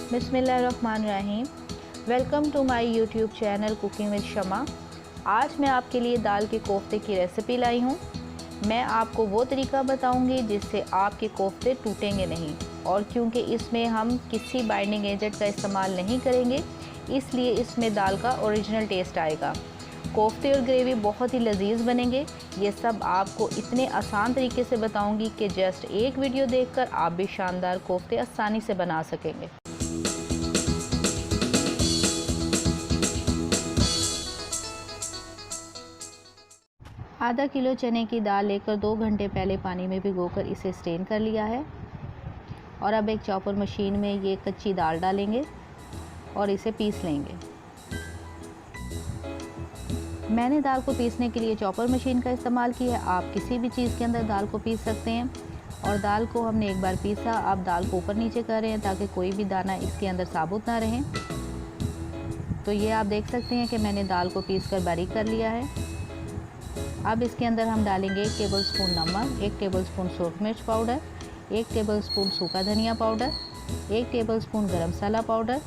बिस्मिल्लाहिर्रहमानिर्रहीम। Welcome to my YouTube channel cooking with Shama. आज मैं आपके लिए दाल के कोफ्ते की रेसिपी लाई हूँ। मैं आपको वो तरीका बताऊँगी जिससे आपके कोफ्ते टूटेंगे नहीं, और क्योंकि इसमें हम किसी बाइंडिंग एजेंट का इस्तेमाल नहीं करेंगे, इसलिए इसमें दाल का ओरिजिनल टेस्ट आएगा। कोफ्ते और ग्रेवी बहुत ही लजीज बनेंगे। ये सब आपको इतने आसान तरीके से बताऊंगी कि जस्ट एक वीडियो देखकर आप भी शानदार कोफ्ते आसानी से बना सकेंगे। आधा किलो चने की दाल लेकर 2 घंटे पहले पानी में भिगोकर इसे स्टेन कर लिया है। और अब एक चॉपर मशीन में ये कच्ची दाल डालेंगे और इसे पीस लेंगे। मैंने दाल को पीसने के लिए चॉपर मशीन का इस्तेमाल किया है। आप किसी भी चीज़ के अंदर दाल को पीस सकते हैं। और दाल को हमने एक बार पीसा, आप दाल को ऊपर नीचे कर रहे हैं ताकि कोई भी दाना इसके अंदर साबुत ना रहे। तो ये आप देख सकते हैं कि मैंने दाल को पीस कर बारीक कर लिया है। अब इसके अंदर हम डालेंगे 1 टेबलस्पून नमक, 1 टेबलस्पून सूरख मिर्च पाउडर, 1 टेबलस्पून सूखा धनिया पाउडर, 1 टेबलस्पून गरम मसाला पाउडर,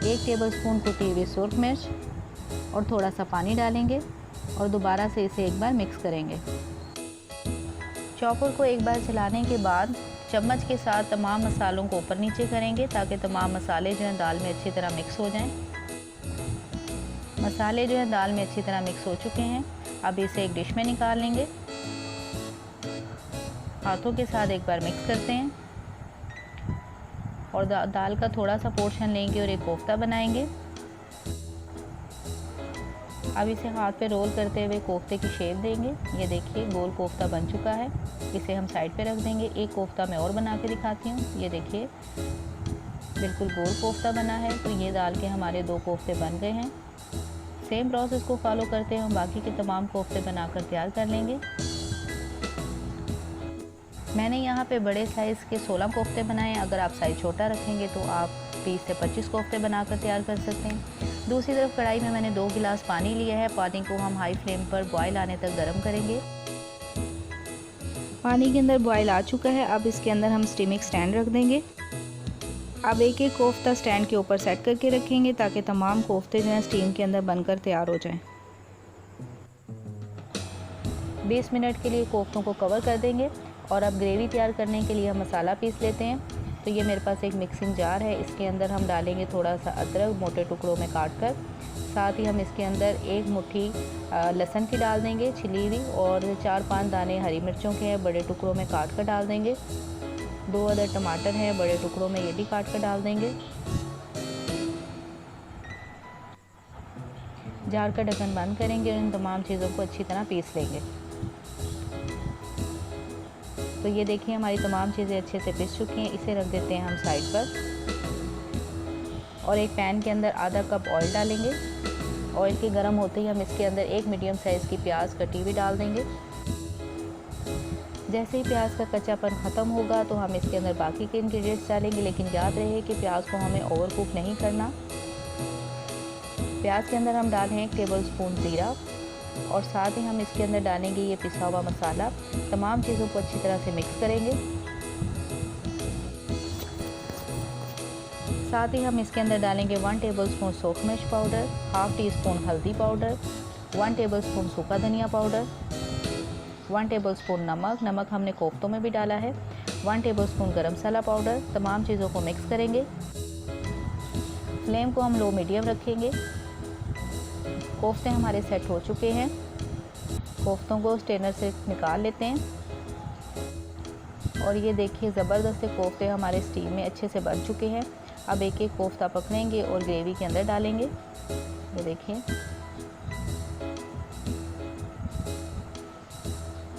1 टेबलस्पून कुटी हुई सूरख मिर्च और थोड़ा सा पानी डालेंगे और दोबारा से इसे एक बार मिक्स करेंगे। चॉपर को एक बार चलाने के बाद चम्मच के साथ तमाम मसालों को ऊपर नीचे करेंगे ताकि तमाम मसाले जो हैं दाल में अच्छी तरह मिक्स हो जाएं। मसाले जो हैं दाल में अच्छी तरह मिक्स हो चुके हैं। अब इसे एक डिश में निकाल लेंगे। हाथों के साथ एक बार मिक्स करते हैं और दाल का थोड़ा सा पोर्शन लेंगे और एक कोफ्ता बनाएंगे। अब इसे हाथ पे रोल करते हुए कोफ्ते की शेप देंगे। ये देखिए गोल कोफ्ता बन चुका है। इसे हम साइड पे रख देंगे। एक कोफ्ता मैं और बना के दिखाती हूँ। ये देखिए बिल्कुल गोल कोफ्ता बना है। तो ये दाल के हमारे 2 कोफ्ते बन गए हैं। सेम प्रोसेस को फॉलो करते हैं हम बाकी के तमाम कोफ्ते बनाकर तैयार कर लेंगे। मैंने यहाँ पे बड़े साइज़ के 16 कोफ्ते बनाए हैं। अगर आप साइज़ छोटा रखेंगे तो आप 20 से 25 कोफ्ते बनाकर तैयार कर सकते हैं। दूसरी तरफ कढ़ाई में मैंने 2 गिलास पानी लिया है। पानी को हम हाई फ्लेम पर बॉयल आने तक गर्म करेंगे। पानी के अंदर बॉयल आ चुका है। अब इसके अंदर हम स्टीमिंग स्टैंड रख देंगे। अब एक एक कोफ्ता स्टैंड के ऊपर सेट करके रखेंगे ताकि तमाम कोफ्ते जो हैं स्टीम के अंदर बनकर तैयार हो जाएं। 20 मिनट के लिए कोफ्तों को कवर कर देंगे। और अब ग्रेवी तैयार करने के लिए हम मसाला पीस लेते हैं। तो ये मेरे पास एक मिक्सिंग जार है। इसके अंदर हम डालेंगे थोड़ा सा अदरक मोटे टुकड़ों में काट कर। साथ ही हम इसके अंदर 1 मुट्ठी लहसुन की डाल देंगे छिली हुई, और 4-5 दाने हरी मिर्चों के हैं बड़े टुकड़ों में काट कर डाल देंगे। 2 अदर टमाटर हैं बड़े टुकड़ों में, ये भी काट कर डाल देंगे। जार का ढक्कन बंद करेंगे और इन तमाम चीज़ों को अच्छी तरह पीस लेंगे। तो ये देखिए हमारी तमाम चीज़ें अच्छे से पिस चुकी हैं। इसे रख देते हैं हम साइड पर। और एक पैन के अंदर आधा कप ऑयल डालेंगे। ऑयल के गर्म होते ही हम इसके अंदर 1 मीडियम साइज़ की प्याज कटी हुई डाल देंगे। जैसे ही प्याज का कच्चापन ख़त्म होगा तो हम इसके अंदर बाकी के इंग्रेडिएंट्स डालेंगे, लेकिन याद रहे कि प्याज को हमें ओवर कुक नहीं करना। प्याज के अंदर हम डालें 1 टेबलस्पून ज़ीरा, और साथ ही हम इसके अंदर डालेंगे ये पिसा हुआ मसाला। तमाम चीज़ों को अच्छी तरह से मिक्स करेंगे। साथ ही हम इसके अंदर डालेंगे 1 टेबलस्पून सूरख मिर्च पाउडर, हाफ़ टी स्पून हल्दी पाउडर, 1 टेबलस्पून सूखा धनिया पाउडर, 1 टेबलस्पून नमक हमने कोफ्तों में भी डाला है, 1 टेबलस्पून गरम मसाला पाउडर। तमाम चीज़ों को मिक्स करेंगे। फ्लेम को हम लो मीडियम रखेंगे। कोफ्ते हमारे सेट हो चुके हैं। कोफ्तों को स्ट्रेनर से निकाल लेते हैं। और ये देखिए ज़बरदस्त कोफ्ते हमारे स्टीम में अच्छे से बन चुके हैं। अब एक एक कोफ्ता पकड़ेंगे और ग्रेवी के अंदर डालेंगे। ये देखिए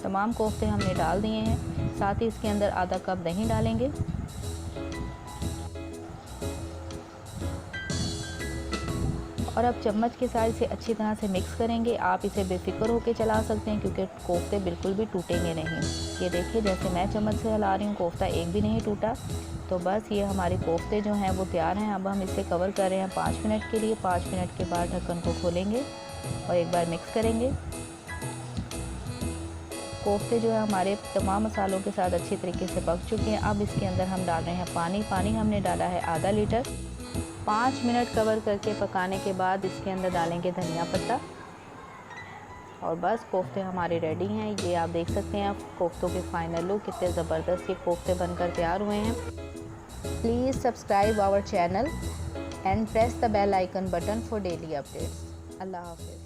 तमाम कोफ्ते हमने डाल दिए हैं। साथ ही इसके अंदर आधा कप दही डालेंगे। और अब चम्मच के साथ इसे अच्छी तरह से मिक्स करेंगे। आप इसे बेफिक्र होकर चला सकते हैं क्योंकि कोफ्ते बिल्कुल भी टूटेंगे नहीं। ये देखिए जैसे मैं चम्मच से हिला रही हूँ कोफ्ता एक भी नहीं टूटा। तो बस ये हमारे कोफ्ते जो हैं वो तैयार हैं। अब हम इसे कवर कर रहे हैं 5 मिनट के लिए। 5 मिनट के बाद ढक्कन को खोलेंगे और एक बार मिक्स करेंगे। कोफ्ते जो है हमारे तमाम मसालों के साथ अच्छी तरीके से पक चुके हैं। अब इसके अंदर हम डाल रहे हैं पानी। पानी हमने डाला है आधा लीटर। 5 मिनट कवर करके पकाने के बाद इसके अंदर डालेंगे धनिया पत्ता और बस कोफ्ते हमारे रेडी हैं। ये आप देख सकते हैं कोफ्तों के फाइनल लुक, कितने ज़बरदस्त ये कोफ्ते बनकर तैयार हुए हैं। Please subscribe our channel and press the bell icon button for daily updates. Allah Hafiz.